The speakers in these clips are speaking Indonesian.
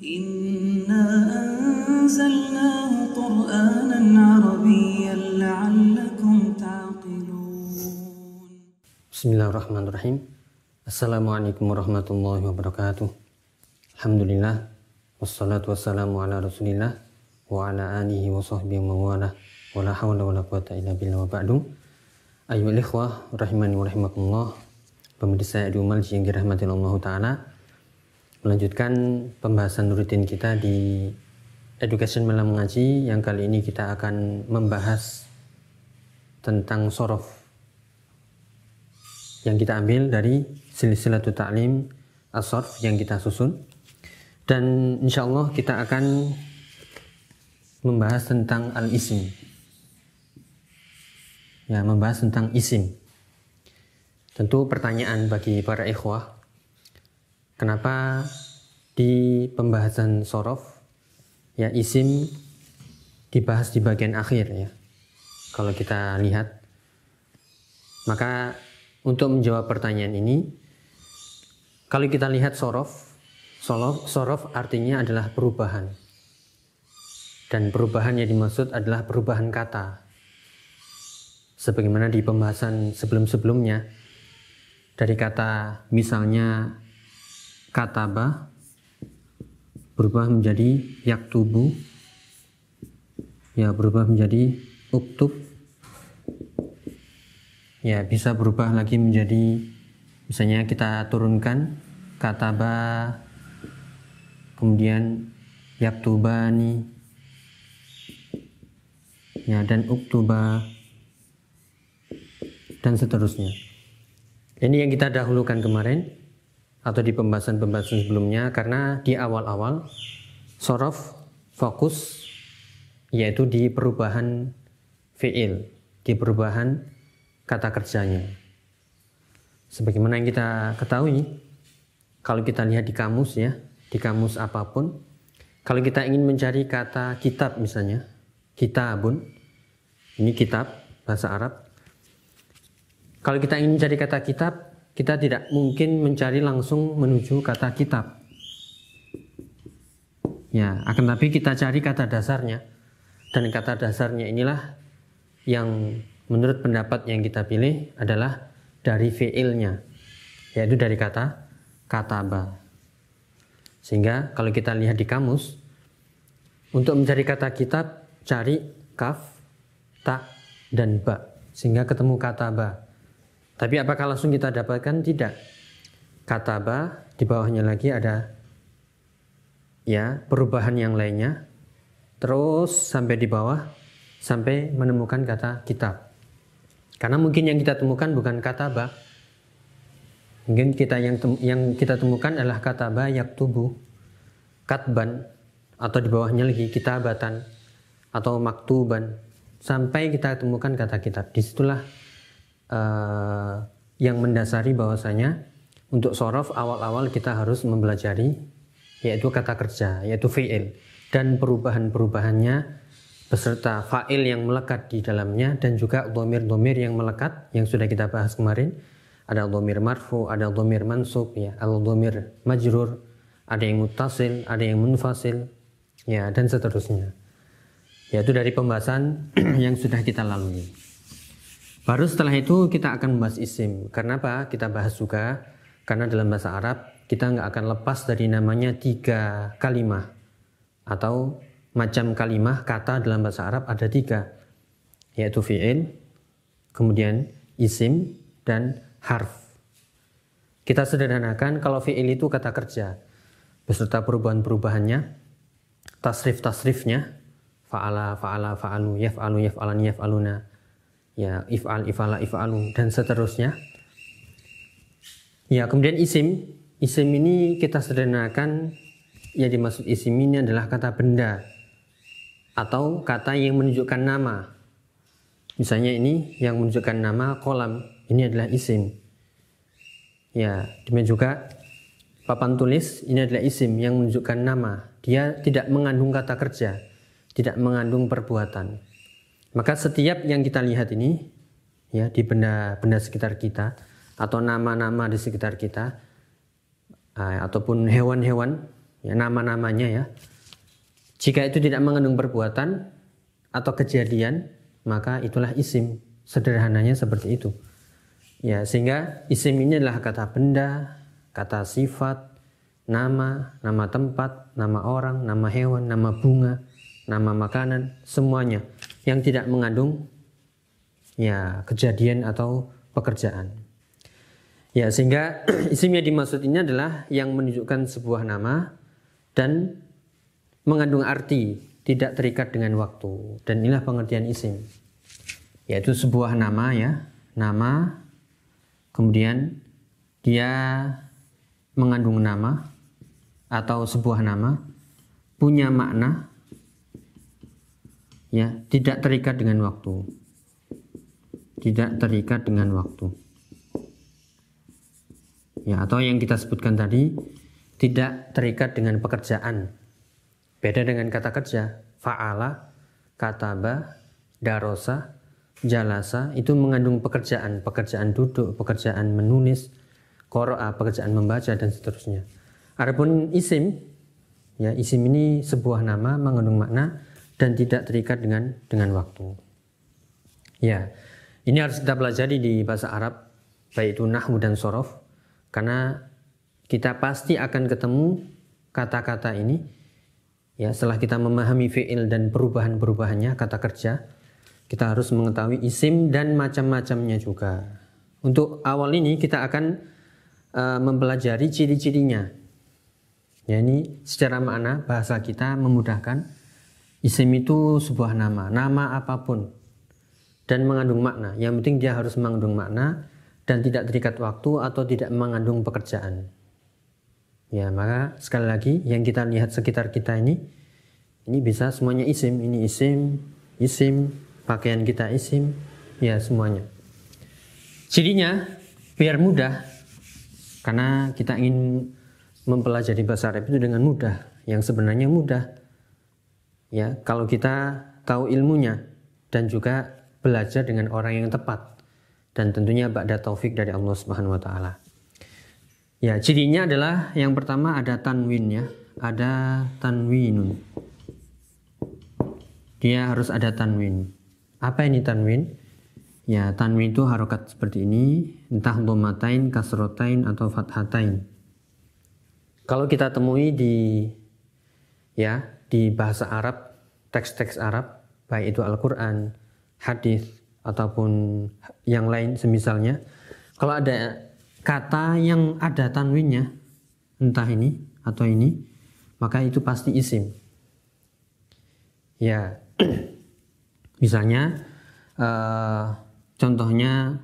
إنا أنزلناه قرآنا عربيا لعلكم تعقلون. Bismillahirrahmanirrahim. Assalamualaikum warahmatullahi wabarakatuh. Alhamdulillah, wassalatu wassalamu ala rasulillah wa ala alihi wa sahbihi wa wala wa la hawla wa la quwata illa billah wa ba'du. Ayyuhal ikhwah rahimani wa rahimakumullah, pemirsa Edumal yang dirahmati Allah Ta'ala, melanjutkan pembahasan rutin kita di Education Malam Mengaji. Yang kali ini kita akan membahas tentang sorof yang kita ambil dari Silsilatul Ta'lim As-Sarf yang kita susun, dan insyaallah kita akan membahas tentang al-isim, ya, membahas tentang isim. Tentu pertanyaan bagi para ikhwah, kenapa di pembahasan sorof ya isim dibahas di bagian akhir ya? Kalau kita lihat, maka untuk menjawab pertanyaan ini, kalau kita lihat sorof artinya adalah perubahan, dan perubahan yang dimaksud adalah perubahan kata. Sebagaimana di pembahasan sebelum-sebelumnya, dari kata misalnya kataba berubah menjadi yaktubu, ya, berubah menjadi uktub, ya, bisa berubah lagi menjadi, misalnya kita turunkan kataba, kemudian yaktubani, ya, dan uktuba, dan seterusnya. Ini yang kita dahulukan kemarin atau di pembahasan-pembahasan sebelumnya, karena di awal-awal sorof fokus yaitu di perubahan fi'il, di perubahan kata kerjanya. Sebagaimana yang kita ketahui, kalau kita lihat di kamus ya, di kamus apapun, kalau kita ingin mencari kata kitab misalnya, kitabun, ini kitab bahasa Arab. Kalau kita ingin mencari kata kitab, kita tidak mungkin mencari langsung menuju kata kitab, ya, akan tapi kita cari kata dasarnya, dan kata dasarnya inilah yang menurut pendapat yang kita pilih adalah dari fi'ilnya, yaitu dari kata kataba. Sehingga kalau kita lihat di kamus, untuk mencari kata kitab, cari kaf, ta, dan ba, sehingga ketemu kataba. Tapi apakah langsung kita dapatkan? Tidak. Kataba, di bawahnya lagi ada ya perubahan yang lainnya, terus sampai di bawah sampai menemukan kata kitab. Karena mungkin yang kita temukan bukan kataba, mungkin yang kita temukan adalah kataba yaktubu, katban, atau di bawahnya lagi kitabatan atau maktuban, sampai kita temukan kata kitab. Disitulah yang mendasari bahwasanya untuk sorof awal-awal kita harus mempelajari yaitu kata kerja, yaitu fi'il, dan perubahan-perubahannya beserta fa'il yang melekat di dalamnya, dan juga dhamir-dhamir yang melekat yang sudah kita bahas kemarin. Ada dhamir marfu, ada dhamir mansub, ya, ada dhamir majrur, ada yang muttasil, ada yang munfasil, ya, dan seterusnya. Yaitu dari pembahasan yang sudah kita lalui. Baru setelah itu kita akan membahas isim. Karena apa? Kita bahas juga karena dalam bahasa Arab kita nggak akan lepas dari namanya 3 kalimah atau macam kalimah kata dalam bahasa Arab ada 3, yaitu fi'il, kemudian isim, dan harf. Kita sederhanakan, kalau fi'il itu kata kerja beserta perubahan-perubahannya, tasrif-tasrifnya, fa'ala, fa'ala, fa'alu, yaf'alu, yaf'alani, yaf'aluna, ya, if'al, if'ala, if'alu, dan seterusnya. Ya, kemudian isim ini kita sederhanakan, ya, dimaksud isim ini adalah kata benda atau kata yang menunjukkan nama. Misalnya ini yang menunjukkan nama kolam, ini adalah isim. Ya, demikian juga papan tulis, ini adalah isim yang menunjukkan nama. Dia tidak mengandung kata kerja, tidak mengandung perbuatan. Maka setiap yang kita lihat ini, ya, di benda-benda sekitar kita atau nama-nama di sekitar kita, ataupun hewan-hewan ya, nama-namanya ya. Jika itu tidak mengandung perbuatan atau kejadian, maka itulah isim. Sederhananya seperti itu. Ya, sehingga isim ini adalah kata benda, kata sifat, nama, nama tempat, nama orang, nama hewan, nama bunga, nama makanan, semuanya yang tidak mengandung ya kejadian atau pekerjaan. Ya, sehingga isim yang dimaksud ini adalah yang menunjukkan sebuah nama dan mengandung arti, tidak terikat dengan waktu. Dan inilah pengertian isim. Yaitu sebuah nama ya, nama, kemudian dia mengandung nama atau sebuah nama, punya makna, ya, tidak terikat dengan waktu. Tidak terikat dengan waktu. Ya, atau yang kita sebutkan tadi, tidak terikat dengan pekerjaan. Beda dengan kata kerja. Fa'ala, kataba, darosa, jalasa, itu mengandung pekerjaan. Pekerjaan duduk, pekerjaan menulis, qara'a, pekerjaan membaca, dan seterusnya. Adapun isim, ya, isim ini sebuah nama mengandung makna dan tidak terikat dengan waktu. Ya, ini harus kita pelajari di bahasa Arab, baik itu nahwu dan shorof, karena kita pasti akan ketemu kata-kata ini. Ya, setelah kita memahami fi'il dan perubahan-perubahannya, kata kerja, kita harus mengetahui isim dan macam-macamnya juga. Untuk awal ini kita akan mempelajari ciri-cirinya. Ya, ini secara makna bahasa kita memudahkan. Isim itu sebuah nama apapun dan mengandung makna. Yang penting dia harus mengandung makna dan tidak terikat waktu atau tidak mengandung pekerjaan. Ya, maka sekali lagi yang kita lihat sekitar kita ini bisa semuanya isim. Ini isim, pakaian kita isim, ya semuanya. Cirinya biar mudah, karena kita ingin mempelajari bahasa Arab itu dengan mudah, yang sebenarnya mudah. Ya, kalau kita tahu ilmunya dan juga belajar dengan orang yang tepat, dan tentunya ba'da taufik dari Allah Subhanahu wa taala. Ya, cirinya adalah yang pertama ada tanwin ya, ada tanwinun. Dia harus ada tanwin. Apa ini tanwin? Ya, tanwin itu harokat seperti ini, entah dhammatain, kasrotain atau fathatain. Kalau kita temui di bahasa Arab, teks-teks Arab, baik itu Al-Qur'an, hadis ataupun yang lain semisalnya, kalau ada kata yang ada tanwinnya, entah ini atau ini, maka itu pasti isim. Ya, misalnya contohnya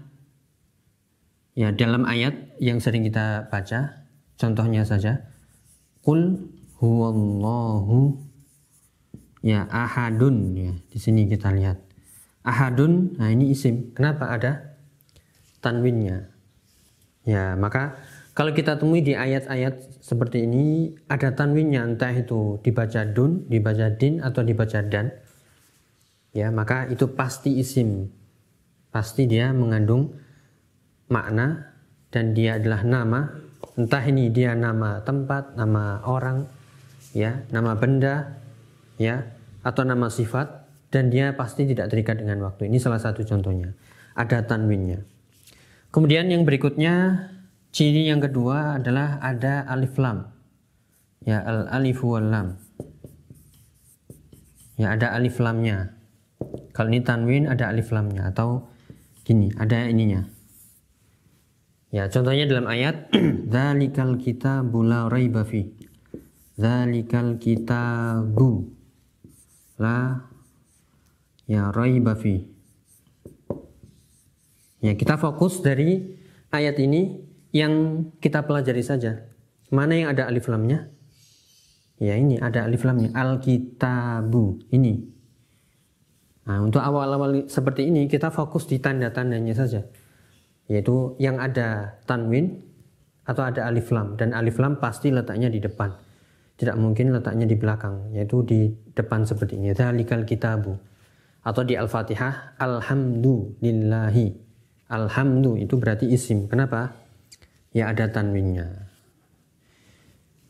ya dalam ayat yang sering kita baca, contohnya saja, qul huwallahu ya ahadun, ya di sini kita lihat ahadun. Nah, ini isim. Kenapa ada tanwinnya? Ya, maka kalau kita temui di ayat-ayat seperti ini ada tanwinnya, entah itu dibaca dun, dibaca din, atau dibaca dan, ya maka itu pasti isim. Pasti dia mengandung makna dan dia adalah nama. Entah ini dia nama tempat, nama orang, ya, nama benda, ya, atau nama sifat, dan dia pasti tidak terikat dengan waktu. Ini salah satu contohnya. Ada tanwinnya. Kemudian yang berikutnya, ciri yang kedua adalah ada alif lam. Ya, al-alif wal lam. Ya, ada alif lamnya. Kalau ini tanwin ada alif lamnya, atau gini, ada ininya. Ya, contohnya dalam ayat dzalikal kitabu la raiba fi. Dzalikal kitabu la ya raiba fi. Ya, kita fokus dari ayat ini yang kita pelajari saja. Mana yang ada alif lamnya? Ya, ini ada alif lamnya, al-kitabu ini. Nah, untuk awal-awal seperti ini kita fokus di tanda-tandanya saja. Yaitu yang ada tanwin atau ada alif lam, dan alif lam pasti letaknya di depan. Tidak mungkin letaknya di belakang, yaitu di depan seperti ini. Dzalikal kitabu. Atau di Al-Fatihah alhamdulillahi. Alhamdu itu berarti isim. Kenapa? Ya, ada tanwinnya.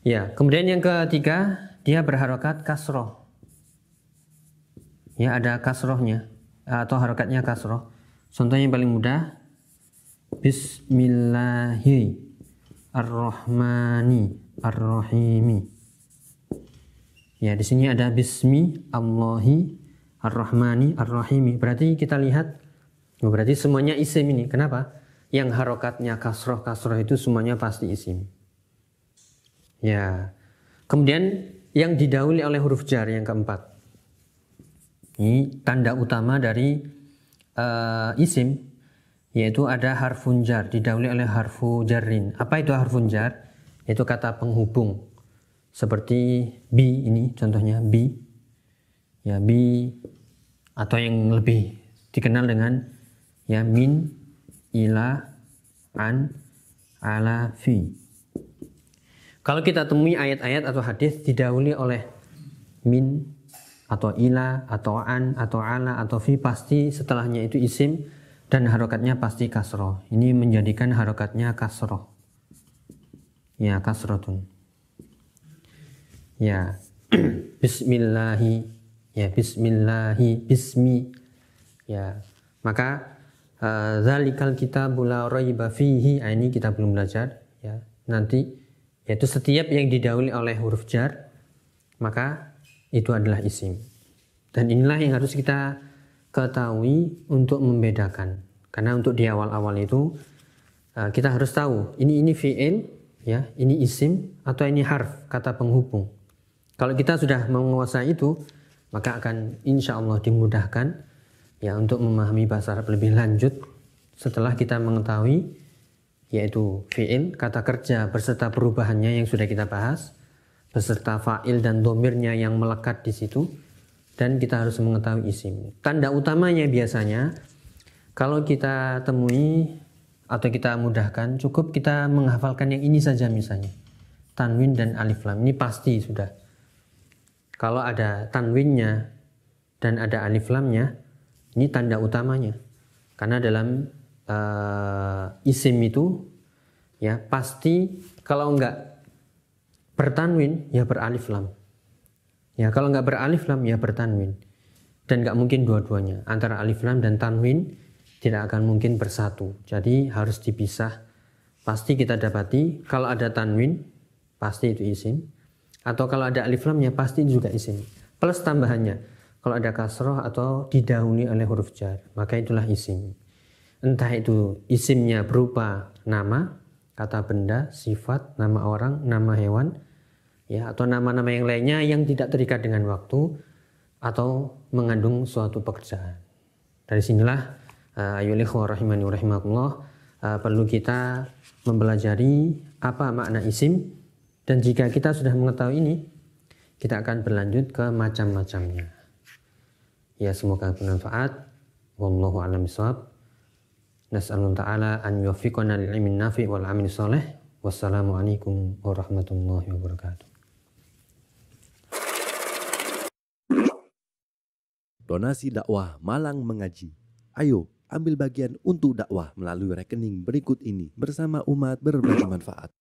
Ya, kemudian yang ketiga, dia berharokat kasroh. Ya, ada kasrohnya atau harokatnya kasroh. Contohnya yang paling mudah, Bismillahirrahmanirrahim. Ya, di sini ada Bismi Allahi Ar-Rahmani Ar-Rahimi. Berarti kita lihat, berarti semuanya isim ini. Kenapa? Yang harokatnya kasroh itu semuanya pasti isim. Ya. Kemudian yang didahului oleh huruf jar yang keempat. Ini tanda utama dari isim, yaitu ada harfun jar, didahului oleh harfu jarrin. Apa itu harfun jar? Itu kata penghubung. Seperti bi ini contohnya bi. Ya, bi atau yang lebih dikenal dengan ya min, ila, an, ala, fi. Kalau kita temui ayat-ayat atau hadis didahului oleh min atau ila atau an atau ala atau fi, pasti setelahnya itu isim dan harokatnya pasti kasroh. Ini menjadikan harokatnya kasroh. Ya, kasrotun. Ya, bismillahi. Ya, bismillahi, bismi. Ya, maka zalikal kitabul la raiba fihi. Ini kita belum belajar. Ya, nanti. Yaitu setiap yang didahului oleh huruf jar, maka itu adalah isim. Dan inilah yang harus kita ketahui untuk membedakan. Karena untuk di awal-awal itu kita harus tahu ini fi'il, ya, ini isim atau ini harf, kata penghubung. Kalau kita sudah menguasai itu, maka akan insya Allah dimudahkan ya untuk memahami bahasa Arab lebih lanjut setelah kita mengetahui yaitu fi'il, kata kerja beserta perubahannya yang sudah kita bahas, beserta fa'il dan domirnya yang melekat di situ, dan kita harus mengetahui isim. Tanda utamanya biasanya kalau kita temui atau kita mudahkan, cukup kita menghafalkan yang ini saja misalnya, tanwin dan alif lam. Ini pasti sudah. Kalau ada tanwinnya dan ada alif lamnya, ini tanda utamanya. Karena dalam isim itu ya pasti kalau enggak bertanwin ya beralif lam. Ya kalau enggak beralif lam ya bertanwin. Dan enggak mungkin dua-duanya. Antara alif lam dan tanwin tidak akan mungkin bersatu. Jadi harus dipisah. Pasti kita dapati kalau ada tanwin pasti itu isim. Atau kalau ada alif lamnya pasti juga isim. Plus tambahannya kalau ada kasroh atau didahului oleh huruf jar, maka itulah isim. Entah itu isimnya berupa nama, kata benda, sifat, nama orang, nama hewan, ya, atau nama-nama yang lainnya yang tidak terikat dengan waktu atau mengandung suatu pekerjaan. Dari sinilah ayyuhal ikhwah rahimani wa rahimakumullah, perlu kita mempelajari apa makna isim, dan jika kita sudah mengetahui ini, kita akan berlanjut ke macam-macamnya. Ya, semoga bermanfaat. Wallahu a'lam bishawab. Nas'alullah ta'ala an yuwaffiqana lil ilmin nafi' wal 'amali shalih. Wassalamualaikum warahmatullahi wabarakatuh. Donasi dakwah Malang Mengaji. Ayo, ambil bagian untuk dakwah melalui rekening berikut ini bersama umat berbagi manfaat.